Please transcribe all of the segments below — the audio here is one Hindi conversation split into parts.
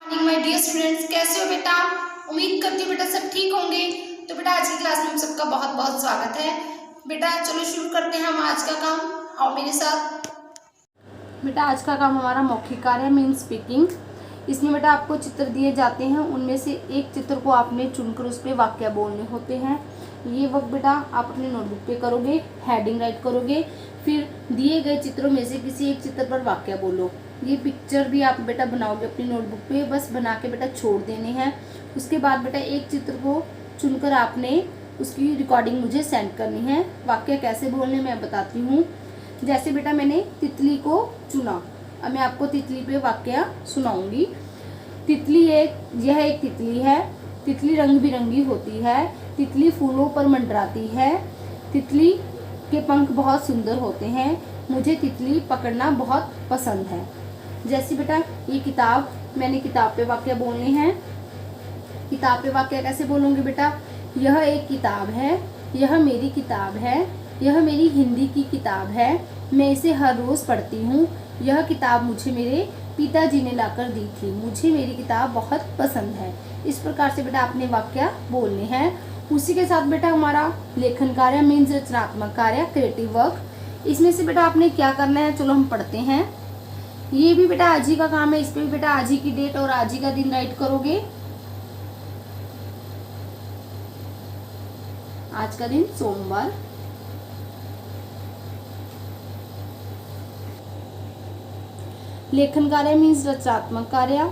मॉर्निंग माय डियर स्टूडेंट्स, कैसे हो बेटा। उम्मीद करती हूँ बेटा सब ठीक होंगे। तो बेटा आज की क्लास में हम सबका बहुत बहुत स्वागत है। बेटा चलो शुरू करते हैं हम आज का काम। आओ मेरे साथ। बेटा आज का काम हमारा मौखिक कार्य मीन स्पीकिंग। इसमें बेटा आपको चित्र दिए जाते हैं, उनमें से एक चित्र को आपने चुनकर उस पर वाक्य बोलने होते हैं। ये वक्त बेटा आप अपने नोटबुक पे करोगे, हेडिंग राइट करोगे, फिर दिए गए चित्रों में से किसी एक चित्र पर वाक्य बोलो। ये पिक्चर भी आप बेटा बनाओगे अपनी नोटबुक पे, बस बना के बेटा छोड़ देने हैं। उसके बाद बेटा एक चित्र को चुनकर आपने उसकी रिकॉर्डिंग मुझे सेंड करनी है। वाक्य कैसे बोलने मैं बताती हूँ। जैसे बेटा मैंने तितली को चुना, अब मैं आपको तितली पे वाक्य सुनाऊंगी। यह एक तितली है। तितली रंग बिरंगी होती है। तितली फूलों पर मंडराती है। तितली के पंख बहुत सुंदर होते हैं। मुझे तितली पकड़ना बहुत पसंद है। जैसे बेटा ये किताब, मैंने किताब पे वाक्य बोलने हैं। किताब पे वाक्य कैसे बोलूंगी बेटा। यह एक किताब है। यह मेरी किताब है। यह मेरी हिंदी की किताब है। मैं इसे हर रोज़ पढ़ती हूँ। यह किताब मुझे मेरे पिताजी ने लाकर दी थी। मुझे मेरी किताब बहुत पसंद है। इस प्रकार से बेटा आपने वाक्य बोलने हैं। उसी के साथ बेटा हमारा लेखन कार्य मीन्स रचनात्मक कार्य, क्रिएटिव वर्क। इसमें से बेटा आपने क्या करना है, चलो हम पढ़ते हैं। ये भी बेटा आज ही का काम है। इस पे भी बेटा आज ही की डेट और आज ही का दिन राइट करोगे। आज का दिन सोमवार। लेखन कार्य मीन्स रचनात्मक कार्य।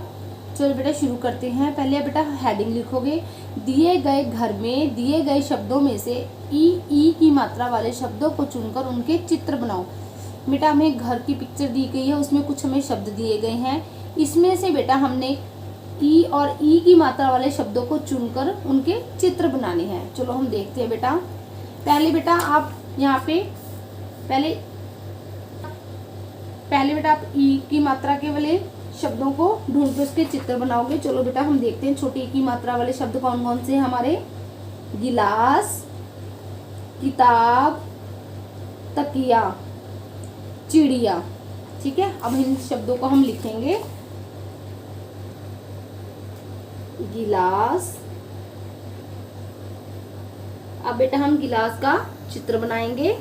चलो बेटा शुरू करते हैं। पहले बेटा हेडिंग लिखोगे। दिए गए घर में दिए गए शब्दों में से ई की मात्रा वाले शब्दों को चुनकर उनके चित्र बनाओ। बेटा हमें घर की पिक्चर दी गई है, उसमें कुछ हमें शब्द दिए गए हैं। इसमें से बेटा हमने ई और ई की मात्रा वाले शब्दों को चुनकर उनके चित्र बनाने हैं। चलो हम देखते हैं बेटा। पहले बेटा आप यहाँ पे पहले बेटा आप ई की मात्रा के वाले शब्दों को ढूंढ के उसके चित्र बनाओगे। चलो बेटा हम देखते हैं छोटी ई की मात्रा वाले शब्द कौन कौन से हैं हमारे। गिलास, किताब, तकिया, चिड़िया। ठीक है, अब इन शब्दों को हम लिखेंगे। गिलास। अब बेटा हम गिलास का चित्र बनाएंगे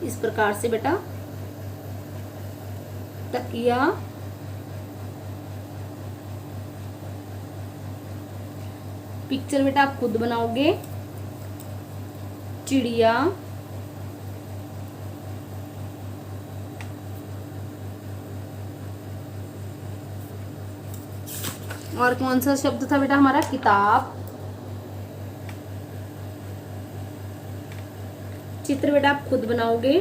इस प्रकार से बेटा। तकिया, पिक्चर बेटा आप खुद बनाओगे। चिड़िया, और कौन सा शब्द था बेटा हमारा, किताब। चित्र बेटा आप खुद बनाओगे।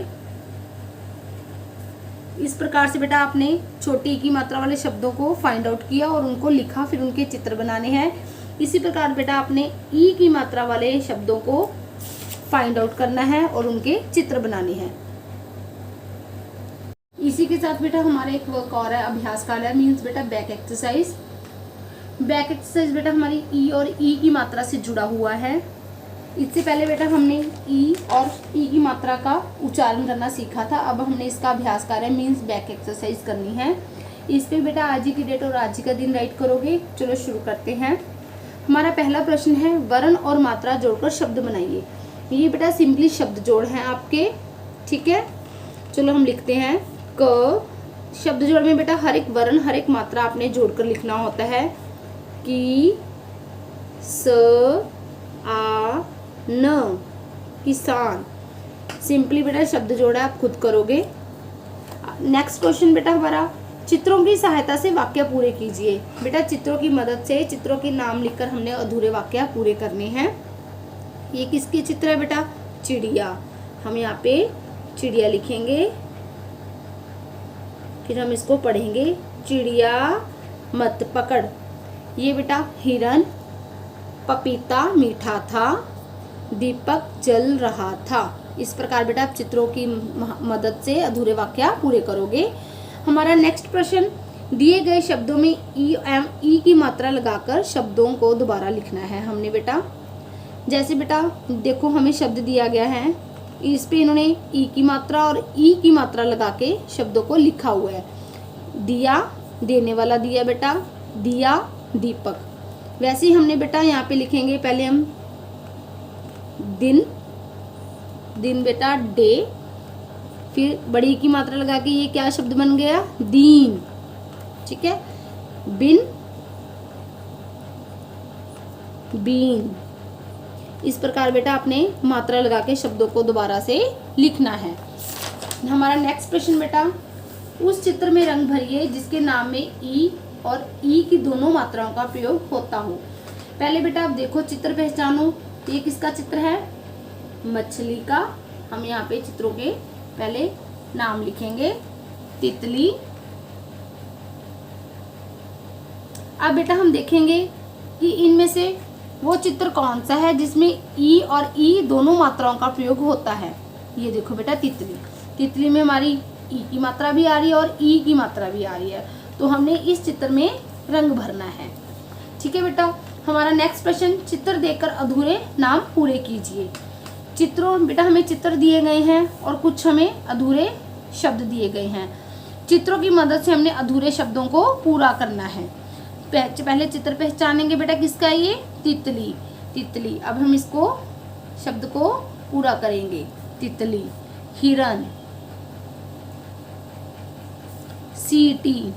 इस प्रकार से बेटा आपने छोटी की मात्रा वाले शब्दों को फाइंड आउट किया और उनको लिखा, फिर उनके चित्र बनाने हैं। इसी प्रकार बेटा आपने ई की मात्रा वाले शब्दों को फाइंड आउट करना है और उनके चित्र बनाने हैं। इसी के साथ बेटा हमारा एक वर्क और है, अभ्यास कार्य मीन्स बेटा बैक एक्सरसाइज। बैक एक्सरसाइज बेटा हमारी ई और ई की मात्रा से जुड़ा हुआ है। इससे पहले बेटा हमने ई और ई की मात्रा का उच्चारण करना सीखा था। अब हमने इसका अभ्यास कार्य मीन्स बैक एक्सरसाइज करनी है। इस पे बेटा आज ही की डेट और आज ही का दिन राइट करोगे। चलो शुरू करते हैं। हमारा पहला प्रश्न है, वर्ण और मात्रा जोड़कर शब्द बनाइए। ये बेटा सिंपली शब्द जोड़ हैं आपके। ठीक है, चलो हम लिखते हैं। क शब्द जोड़ में बेटा हर एक वर्ण हर एक मात्रा आपने जोड़कर लिखना होता है। की, स, आ, न, किसान। सिंपली बेटा शब्द जोड़ा आप खुद करोगे। नेक्स्ट क्वेश्चन बेटा हमारा, चित्रों की सहायता से वाक्य पूरे कीजिए। बेटा चित्रों की मदद से चित्रों के नाम लिखकर हमने अधूरे वाक्य पूरे करने हैं। ये किसके चित्र है बेटा, चिड़िया। हम यहाँ पे चिड़िया लिखेंगे, फिर हम इसको पढ़ेंगे। चिड़िया मत पकड़। ये बेटा हिरन, पपीता मीठा था, दीपक जल रहा था। इस प्रकार बेटा आप चित्रों की मदद से अधूरे वाक्य पूरे करोगे। हमारा नेक्स्ट प्रश्न, दिए गए शब्दों में ई की मात्रा लगाकर शब्दों को दोबारा लिखना है हमने बेटा। जैसे बेटा देखो हमें शब्द दिया गया है इस पे इन्होंने ई की मात्रा और ई की मात्रा लगा के शब्दों को लिखा हुआ है। दिया, देने वाला दिया बेटा, दिया, दीपक। वैसे ही हमने बेटा यहाँ पे लिखेंगे, पहले हम दिन, दिन बेटा डे, फिर बड़ी की मात्रा लगा के ये क्या शब्द बन गया, दीन। ठीक है, बिन, बीन। इस प्रकार बेटा आपने मात्रा लगा के शब्दों को दोबारा से लिखना है। हमारा नेक्स्ट प्रश्न बेटा, उस चित्र में रंग भरिए जिसके नाम में ई और ई की दोनों मात्राओं का प्रयोग होता हो। पहले बेटा आप देखो, चित्र पहचानो। ये किसका चित्र है, मछली का। हम यहाँ पे चित्रों के पहले नाम लिखेंगे, तितली। अब बेटा हम देखेंगे कि इनमें से वो चित्र कौन सा है जिसमें ई और ई दोनों मात्राओं का प्रयोग होता है। ये देखो बेटा तितली, तितली में हमारी ई की मात्रा भी आ रही है और ई की मात्रा भी आ रही है, तो हमने इस चित्र में रंग भरना है। ठीक है बेटा, हमारा नेक्स्ट प्रश्न, चित्र देखकर अधूरे नाम पूरे कीजिए। चित्रों बेटा हमें चित्र दिए गए हैं और कुछ हमें अधूरे शब्द दिए गए हैं। चित्रों की मदद से हमने अधूरे शब्दों को पूरा करना है। पहले चित्र पहचानेंगे बेटा, किसका है ये, तितली, तितली। अब हम इसको शब्द को पूरा करेंगे, तितली, हिरन, सीटी।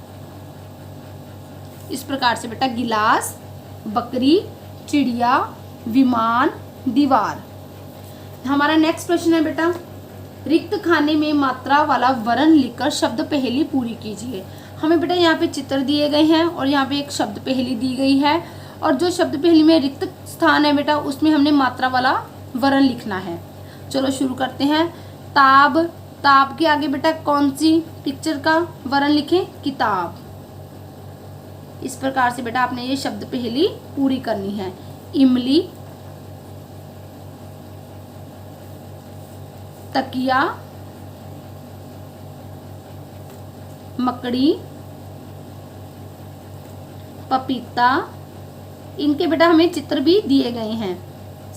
इस प्रकार से बेटा गिलास, बकरी, चिड़िया, विमान, दीवार। हमारा नेक्स्ट प्रश्न है बेटा, रिक्त खाने में मात्रा वाला वर्ण लिखकर शब्द पहेली पूरी कीजिए। हमें बेटा यहाँ पे चित्र दिए गए हैं और यहाँ पे एक शब्द पहेली दी गई है, और जो शब्द पहेली में रिक्त स्थान है बेटा उसमें हमने मात्रा वाला वर्ण लिखना है। चलो शुरू करते हैं। ताब, ताब के आगे बेटा कौन सी पिक्चर का वर्ण लिखें, किताब। इस प्रकार से बेटा आपने ये शब्द पहेली पूरी करनी है। इमली, तकिया, मकड़ी, पपीता। इनके बेटा हमें चित्र भी दिए गए हैं,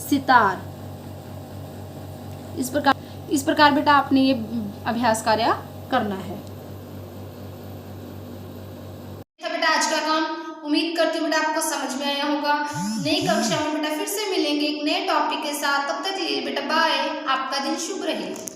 सितार। इस प्रकार बेटा आपने ये अभ्यास कार्य करना है। बेटा आज का काम, उम्मीद करती हूँ बेटा आपको समझ में आया होगा। नई कक्षा में बेटा फिर से मिलेंगे एक नए टॉपिक के साथ। तब तक के लिए बेटा बाय, आपका दिन शुभ रहे।